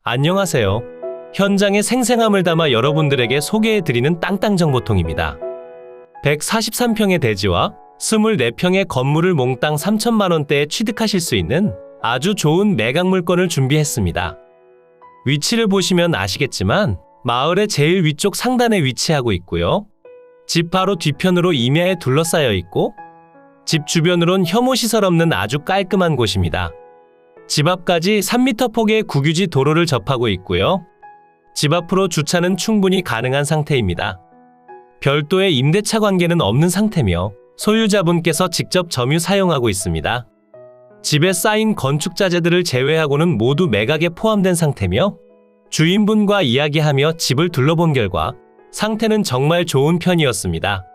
안녕하세요. 현장의 생생함을 담아 여러분들에게 소개해드리는 땅땅정보통입니다. 143평의 대지와 24평의 건물을 몽땅 3천만원대에 취득하실 수 있는 아주 좋은 매각 물건을 준비했습니다. 위치를 보시면 아시겠지만 마을의 제일 위쪽 상단에 위치하고 있고요. 집 바로 뒤편으로 임야에 둘러싸여 있고 집 주변으론 혐오시설 없는 아주 깔끔한 곳입니다. 집 앞까지 3m 폭의 국유지 도로를 접하고 있고요. 집 앞으로 주차는 충분히 가능한 상태입니다. 별도의 임대차 관계는 없는 상태며 소유자분께서 직접 점유 사용하고 있습니다. 집에 쌓인 건축자재들을 제외하고는 모두 매각에 포함된 상태며 주인분과 이야기하며 집을 둘러본 결과 상태는 정말 좋은 편이었습니다.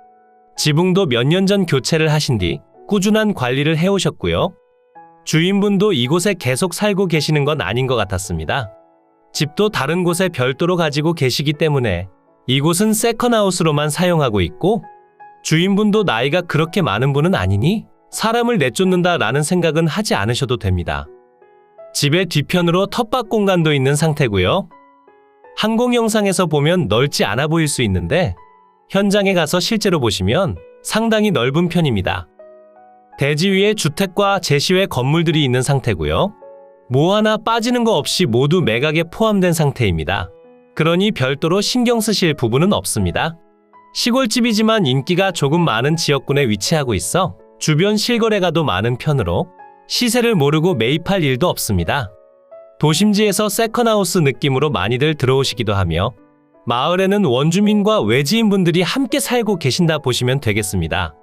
지붕도 몇 년 전 교체를 하신 뒤 꾸준한 관리를 해오셨고요. 주인분도 이곳에 계속 살고 계시는 건 아닌 것 같았습니다. 집도 다른 곳에 별도로 가지고 계시기 때문에 이곳은 세컨하우스로만 사용하고 있고 주인분도 나이가 그렇게 많은 분은 아니니 사람을 내쫓는다라는 생각은 하지 않으셔도 됩니다. 집의 뒤편으로 텃밭 공간도 있는 상태고요. 항공 영상에서 보면 넓지 않아 보일 수 있는데 현장에 가서 실제로 보시면 상당히 넓은 편입니다. 대지 위에 주택과 제시외 건물들이 있는 상태고요. 뭐 하나 빠지는 거 없이 모두 매각에 포함된 상태입니다. 그러니 별도로 신경 쓰실 부분은 없습니다. 시골집이지만 인기가 조금 많은 지역군에 위치하고 있어 주변 실거래가도 많은 편으로 시세를 모르고 매입할 일도 없습니다. 도심지에서 세컨하우스 느낌으로 많이들 들어오시기도 하며 마을에는 원주민과 외지인분들이 함께 살고 계신다 보시면 되겠습니다.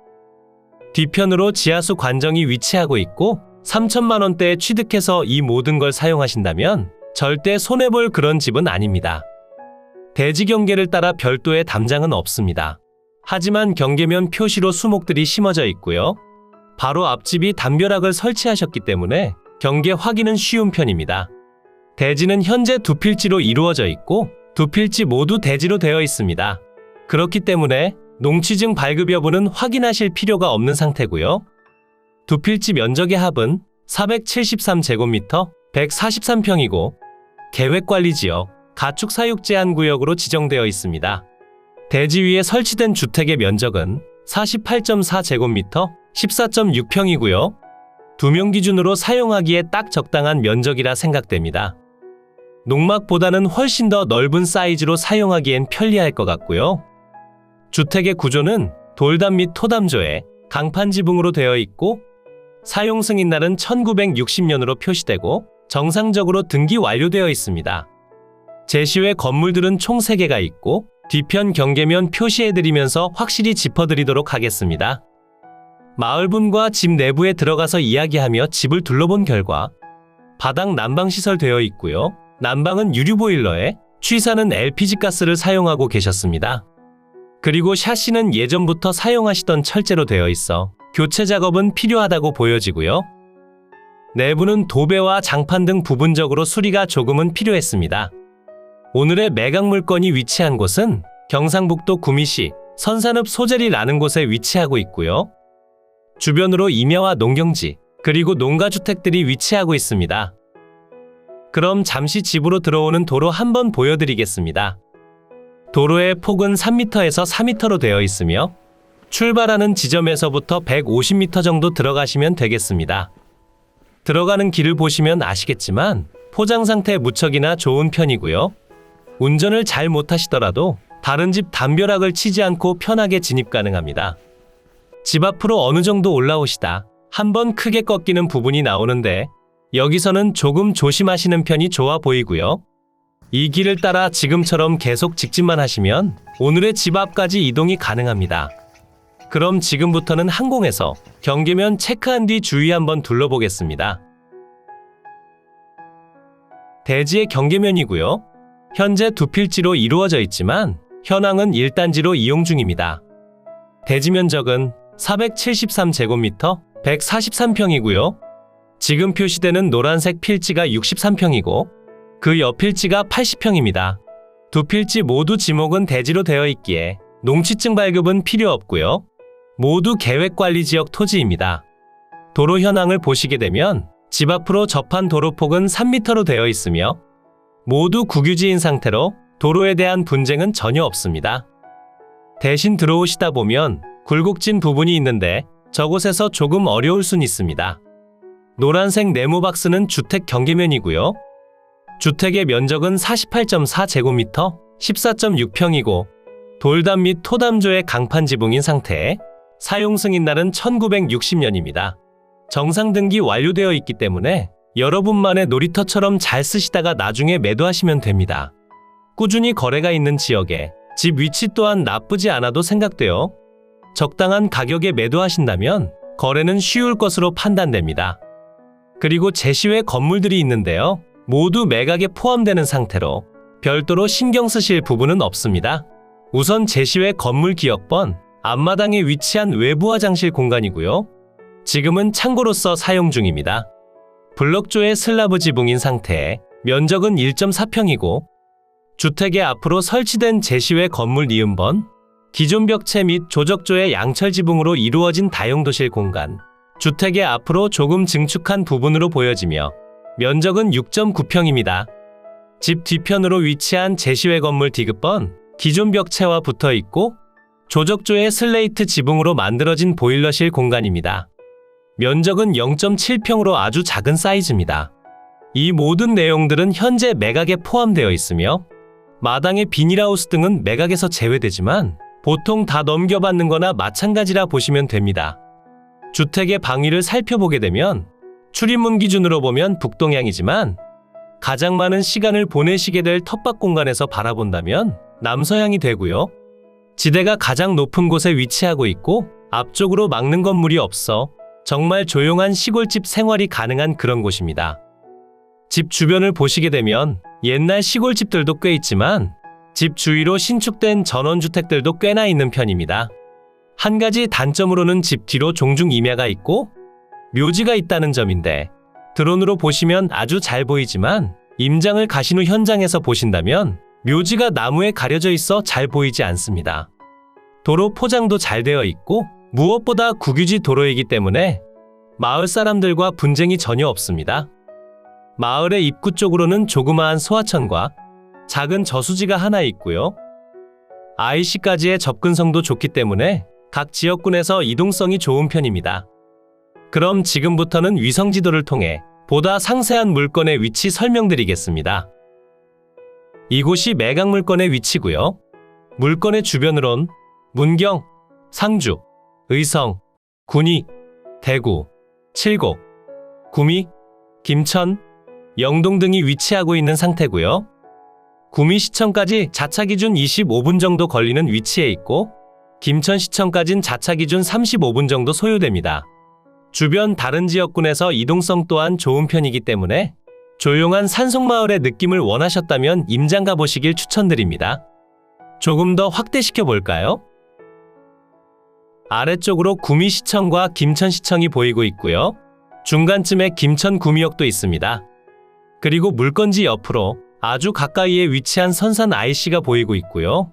뒤편으로 지하수 관정이 위치하고 있고 3천만원대에 취득해서 이 모든 걸 사용하신다면 절대 손해볼 그런 집은 아닙니다. 대지 경계를 따라 별도의 담장은 없습니다. 하지만 경계면 표시로 수목들이 심어져 있고요. 바로 앞집이 담벼락을 설치하셨기 때문에 경계 확인은 쉬운 편입니다. 대지는 현재 두 필지로 이루어져 있고 두 필지 모두 대지로 되어 있습니다. 그렇기 때문에 농취증 발급 여부는 확인하실 필요가 없는 상태고요. 두 필지 면적의 합은 473제곱미터 143평이고 계획관리지역, 가축사육제한구역으로 지정되어 있습니다. 대지 위에 설치된 주택의 면적은 48.4제곱미터 14.6평이고요. 2명 기준으로 사용하기에 딱 적당한 면적이라 생각됩니다. 농막보다는 훨씬 더 넓은 사이즈로 사용하기엔 편리할 것 같고요. 주택의 구조는 돌담 및 토담조에 강판 지붕으로 되어 있고 사용 승인날은 1960년으로 표시되고 정상적으로 등기 완료되어 있습니다. 제시외 건물들은 총 3개가 있고 뒤편 경계면 표시해드리면서 확실히 짚어드리도록 하겠습니다. 마을분과 집 내부에 들어가서 이야기하며 집을 둘러본 결과 바닥 난방시설 되어 있고요. 난방은 유류보일러에 취사는 LPG가스를 사용하고 계셨습니다. 그리고 샤시는 예전부터 사용하시던 철제로 되어 있어 교체 작업은 필요하다고 보여지고요. 내부는 도배와 장판 등 부분적으로 수리가 조금은 필요했습니다. 오늘의 매각 물건이 위치한 곳은 경상북도 구미시 선산읍 소재리라는 곳에 위치하고 있고요. 주변으로 임야와 농경지 그리고 농가주택들이 위치하고 있습니다. 그럼 잠시 집으로 들어오는 도로 한번 보여드리겠습니다. 도로의 폭은 3m에서 4m로 되어 있으며 출발하는 지점에서부터 150m 정도 들어가시면 되겠습니다. 들어가는 길을 보시면 아시겠지만 포장 상태 무척이나 좋은 편이고요. 운전을 잘 못하시더라도 다른 집 담벼락을 치지 않고 편하게 진입 가능합니다. 집 앞으로 어느 정도 올라오시다 한번 크게 꺾이는 부분이 나오는데 여기서는 조금 조심하시는 편이 좋아 보이고요. 이 길을 따라 지금처럼 계속 직진만 하시면 오늘의 집 앞까지 이동이 가능합니다. 그럼 지금부터는 항공에서 경계면 체크한 뒤 주위 한번 둘러보겠습니다. 대지의 경계면이고요. 현재 두 필지로 이루어져 있지만 현황은 1단지로 이용 중입니다. 대지 면적은 473제곱미터 143평이고요. 지금 표시되는 노란색 필지가 63평이고 그 옆 필지가 80평입니다. 두 필지 모두 지목은 대지로 되어 있기에 농취증 발급은 필요 없고요. 모두 계획관리지역 토지입니다. 도로 현황을 보시게 되면 집 앞으로 접한 도로폭은 3m로 되어 있으며 모두 국유지인 상태로 도로에 대한 분쟁은 전혀 없습니다. 대신 들어오시다 보면 굴곡진 부분이 있는데 저곳에서 조금 어려울 순 있습니다. 노란색 네모 박스는 주택 경계면이고요. 주택의 면적은 48.4제곱미터, 14.6평이고 돌담 및 토담조의 강판 지붕인 상태에 사용 승인날은 1960년입니다. 정상 등기 완료되어 있기 때문에 여러분만의 놀이터처럼 잘 쓰시다가 나중에 매도하시면 됩니다. 꾸준히 거래가 있는 지역에 집 위치 또한 나쁘지 않아도 생각되어 적당한 가격에 매도하신다면 거래는 쉬울 것으로 판단됩니다. 그리고 제시외 건물들이 있는데요. 모두 매각에 포함되는 상태로 별도로 신경 쓰실 부분은 없습니다. 우선 제시외 건물 기역번, 앞마당에 위치한 외부 화장실 공간이고요. 지금은 창고로서 사용 중입니다. 블럭조의 슬라브 지붕인 상태에 면적은 1.4평이고 주택의 앞으로 설치된 제시외 건물 니은번, 기존 벽체 및 조적조의 양철 지붕으로 이루어진 다용도실 공간, 주택의 앞으로 조금 증축한 부분으로 보여지며 면적은 6.9평입니다. 집 뒤편으로 위치한 제시외 건물 디귿번, 기존 벽체와 붙어 있고 조적조의 슬레이트 지붕으로 만들어진 보일러실 공간입니다. 면적은 0.7평으로 아주 작은 사이즈입니다. 이 모든 내용들은 현재 매각에 포함되어 있으며 마당의 비닐하우스 등은 매각에서 제외되지만 보통 다 넘겨받는 거나 마찬가지라 보시면 됩니다. 주택의 방위를 살펴보게 되면 출입문 기준으로 보면 북동향이지만 가장 많은 시간을 보내시게 될 텃밭 공간에서 바라본다면 남서향이 되고요. 지대가 가장 높은 곳에 위치하고 있고 앞쪽으로 막는 건물이 없어 정말 조용한 시골집 생활이 가능한 그런 곳입니다. 집 주변을 보시게 되면 옛날 시골집들도 꽤 있지만 집 주위로 신축된 전원주택들도 꽤나 있는 편입니다. 한 가지 단점으로는 집 뒤로 종중 임야가 있고 묘지가 있다는 점인데 드론으로 보시면 아주 잘 보이지만 임장을 가신 후 현장에서 보신다면 묘지가 나무에 가려져 있어 잘 보이지 않습니다. 도로 포장도 잘 되어 있고 무엇보다 국유지 도로이기 때문에 마을 사람들과 분쟁이 전혀 없습니다. 마을의 입구 쪽으로는 조그마한 소하천과 작은 저수지가 하나 있고요. IC까지의 접근성도 좋기 때문에 각 지역군에서 이동성이 좋은 편입니다. 그럼 지금부터는 위성지도를 통해 보다 상세한 물건의 위치 설명드리겠습니다. 이곳이 매각 물건의 위치고요. 물건의 주변으론 문경, 상주, 의성, 군위, 대구, 칠곡, 구미, 김천, 영동 등이 위치하고 있는 상태고요. 구미시청까지 자차 기준 25분 정도 걸리는 위치에 있고 김천시청까진 자차 기준 35분 정도 소요됩니다. 주변 다른 지역군에서 이동성 또한 좋은 편이기 때문에 조용한 산속마을의 느낌을 원하셨다면 임장 가보시길 추천드립니다. 조금 더 확대시켜 볼까요? 아래쪽으로 구미시청과 김천시청이 보이고 있고요. 중간쯤에 김천구미역도 있습니다. 그리고 물건지 옆으로 아주 가까이에 위치한 선산 IC가 보이고 있고요.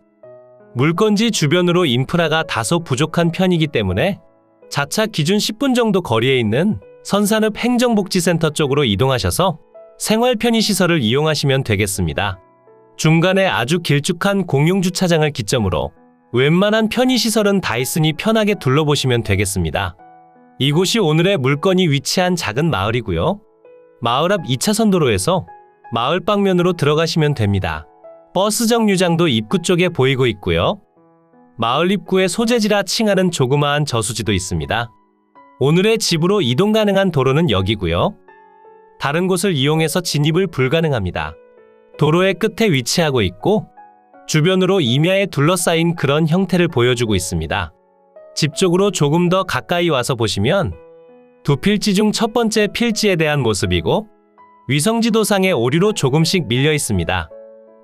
물건지 주변으로 인프라가 다소 부족한 편이기 때문에 자차 기준 10분 정도 거리에 있는 선산읍 행정복지센터 쪽으로 이동하셔서 생활 편의시설을 이용하시면 되겠습니다. 중간에 아주 길쭉한 공용주차장을 기점으로 웬만한 편의시설은 다 있으니 편하게 둘러보시면 되겠습니다. 이곳이 오늘의 물건이 위치한 작은 마을이고요. 마을 앞 2차선 도로에서 마을 방면으로 들어가시면 됩니다. 버스 정류장도 입구 쪽에 보이고 있고요. 마을 입구에 소재지라 칭하는 조그마한 저수지도 있습니다. 오늘의 집으로 이동 가능한 도로는 여기고요. 다른 곳을 이용해서 진입을 불가능합니다. 도로의 끝에 위치하고 있고 주변으로 임야에 둘러싸인 그런 형태를 보여주고 있습니다. 집 쪽으로 조금 더 가까이 와서 보시면 두 필지 중 첫 번째 필지에 대한 모습이고 위성지도상의 오류로 조금씩 밀려 있습니다.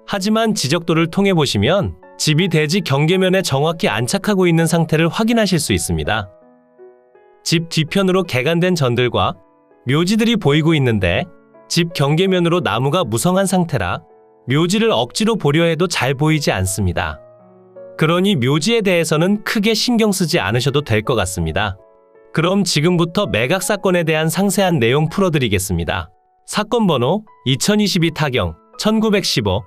하지만 지적도를 통해 보시면 집이 대지 경계면에 정확히 안착하고 있는 상태를 확인하실 수 있습니다. 집 뒤편으로 개간된 전들과 묘지들이 보이고 있는데 집 경계면으로 나무가 무성한 상태라 묘지를 억지로 보려 해도 잘 보이지 않습니다. 그러니 묘지에 대해서는 크게 신경 쓰지 않으셔도 될 것 같습니다. 그럼 지금부터 매각 사건에 대한 상세한 내용 풀어드리겠습니다. 사건 번호 2022 타경 1915.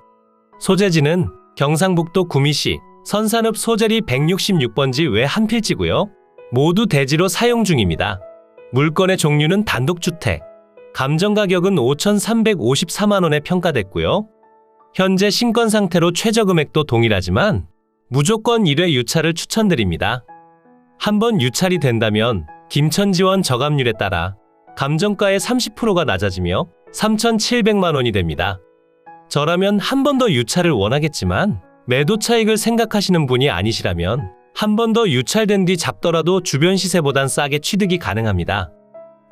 소재지는 경상북도 구미시 선산읍 소재리 166번지 외 한 필지고요. 모두 대지로 사용 중입니다. 물건의 종류는 단독주택. 감정가격은 5,354만원에 평가됐고요. 현재 신건 상태로 최저 금액도 동일하지만 무조건 1회 유찰을 추천드립니다. 한번 유찰이 된다면 김천지원 저감률에 따라 감정가의 30%가 낮아지며 3,700만원이 됩니다. 저라면 한 번 더 유찰을 원하겠지만 매도 차익을 생각하시는 분이 아니시라면 한 번 더 유찰된 뒤 잡더라도 주변 시세보단 싸게 취득이 가능합니다.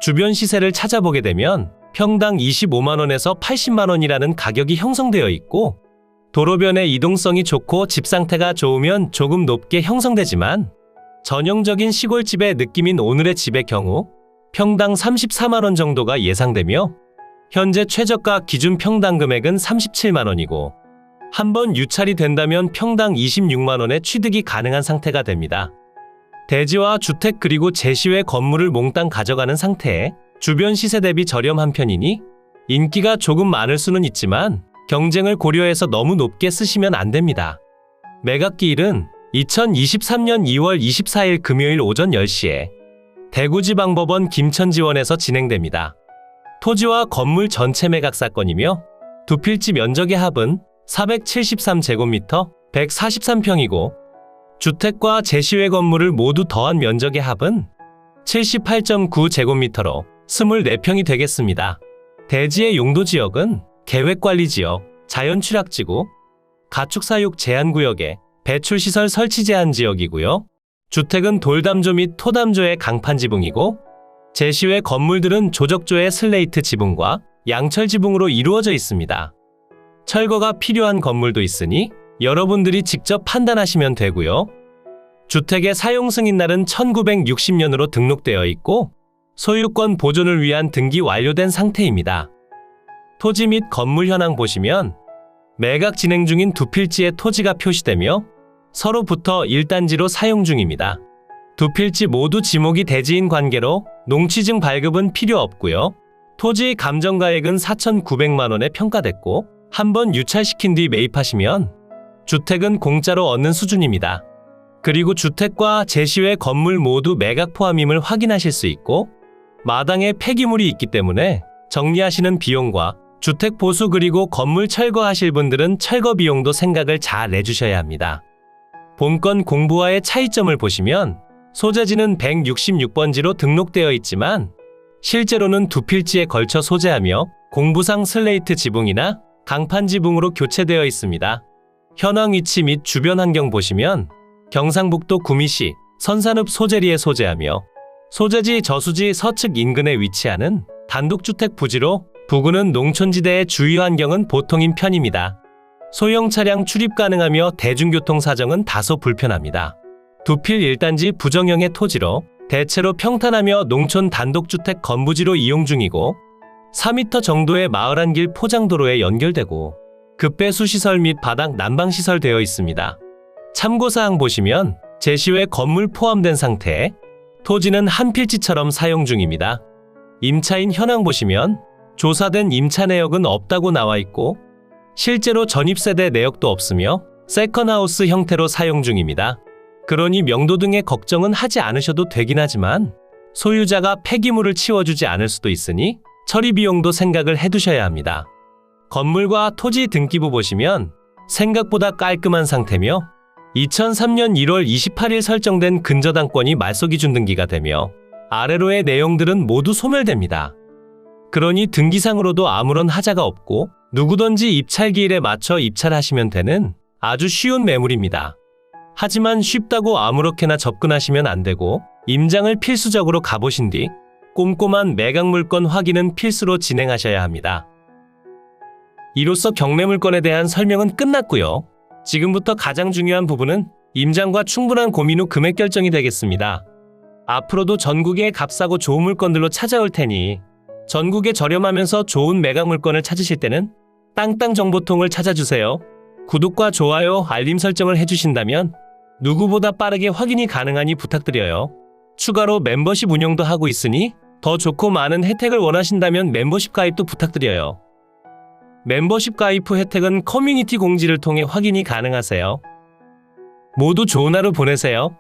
주변 시세를 찾아보게 되면 평당 25만원에서 80만원이라는 가격이 형성되어 있고, 도로변의 이동성이 좋고 집 상태가 좋으면 조금 높게 형성되지만 전형적인 시골집의 느낌인 오늘의 집의 경우 평당 34만원 정도가 예상되며 현재 최저가 기준 평당 금액은 37만원이고 한번 유찰이 된다면 평당 26만원의 취득이 가능한 상태가 됩니다. 대지와 주택 그리고 제시외 건물을 몽땅 가져가는 상태에 주변 시세 대비 저렴한 편이니 인기가 조금 많을 수는 있지만 경쟁을 고려해서 너무 높게 쓰시면 안 됩니다. 매각기일은 2023년 2월 24일 금요일 오전 10시에 대구지방법원 김천지원에서 진행됩니다. 토지와 건물 전체 매각 사건이며 두 필지 면적의 합은 473제곱미터 143평이고 주택과 제시외 건물을 모두 더한 면적의 합은 78.9제곱미터로 24평이 되겠습니다. 대지의 용도지역은 계획관리지역, 자연취락지구, 가축사육 제한구역에 배출시설 설치 제한지역이고요. 주택은 돌담조 및 토담조의 강판지붕이고 제시외 건물들은 조적조의 슬레이트 지붕과 양철 지붕으로 이루어져 있습니다. 철거가 필요한 건물도 있으니 여러분들이 직접 판단하시면 되고요. 주택의 사용 승인날은 1960년으로 등록되어 있고 소유권 보존을 위한 등기 완료된 상태입니다. 토지 및 건물 현황 보시면 매각 진행 중인 두 필지의 토지가 표시되며 서로부터 1단지로 사용 중입니다. 두 필지 모두 지목이 대지인 관계로 농취증 발급은 필요 없고요. 토지 감정가액은 4,900만원에 평가됐고 한번 유찰시킨 뒤 매입하시면 주택은 공짜로 얻는 수준입니다. 그리고 주택과 제시외 건물 모두 매각 포함임을 확인하실 수 있고 마당에 폐기물이 있기 때문에 정리하시는 비용과 주택 보수 그리고 건물 철거하실 분들은 철거 비용도 생각을 잘 내주셔야 합니다. 본건 공부와의 차이점을 보시면 소재지는 166번지로 등록되어 있지만 실제로는 두 필지에 걸쳐 소재하며 공부상 슬레이트 지붕이나 강판 지붕으로 교체되어 있습니다. 현황 위치 및 주변 환경 보시면 경상북도 구미시 선산읍 소재리에 소재하며 소재지 저수지 서측 인근에 위치하는 단독주택 부지로 부근은 농촌지대의 주위 환경은 보통인 편입니다. 소형 차량 출입 가능하며 대중교통 사정은 다소 불편합니다. 두필 1단지 부정형의 토지로 대체로 평탄하며 농촌 단독주택 건부지로 이용 중이고 4m 정도의 마을 안길 포장도로에 연결되고 급배수 시설 및 바닥 난방 시설 되어 있습니다. 참고사항 보시면 제시외 건물 포함된 상태에 토지는 한 필지처럼 사용 중입니다. 임차인 현황 보시면 조사된 임차 내역은 없다고 나와 있고 실제로 전입세대 내역도 없으며 세컨하우스 형태로 사용 중입니다. 그러니 명도 등의 걱정은 하지 않으셔도 되긴 하지만 소유자가 폐기물을 치워주지 않을 수도 있으니 처리 비용도 생각을 해두셔야 합니다. 건물과 토지 등기부 보시면 생각보다 깔끔한 상태며 2003년 1월 28일 설정된 근저당권이 말소기준 등기가 되며 아래로의 내용들은 모두 소멸됩니다. 그러니 등기상으로도 아무런 하자가 없고 누구든지 입찰기일에 맞춰 입찰하시면 되는 아주 쉬운 매물입니다. 하지만 쉽다고 아무렇게나 접근하시면 안 되고 임장을 필수적으로 가보신 뒤 꼼꼼한 매각 물건 확인은 필수로 진행하셔야 합니다. 이로써 경매 물건에 대한 설명은 끝났고요. 지금부터 가장 중요한 부분은 임장과 충분한 고민 후 금액 결정이 되겠습니다. 앞으로도 전국의 값싸고 좋은 물건들로 찾아올 테니 전국에 저렴하면서 좋은 매각 물건을 찾으실 때는 땅땅정보통을 찾아주세요. 구독과 좋아요, 알림 설정을 해주신다면 누구보다 빠르게 확인이 가능하니 부탁드려요. 추가로 멤버십 운영도 하고 있으니 더 좋고 많은 혜택을 원하신다면 멤버십 가입도 부탁드려요. 멤버십 가입 후 혜택은 커뮤니티 공지를 통해 확인이 가능하세요. 모두 좋은 하루 보내세요.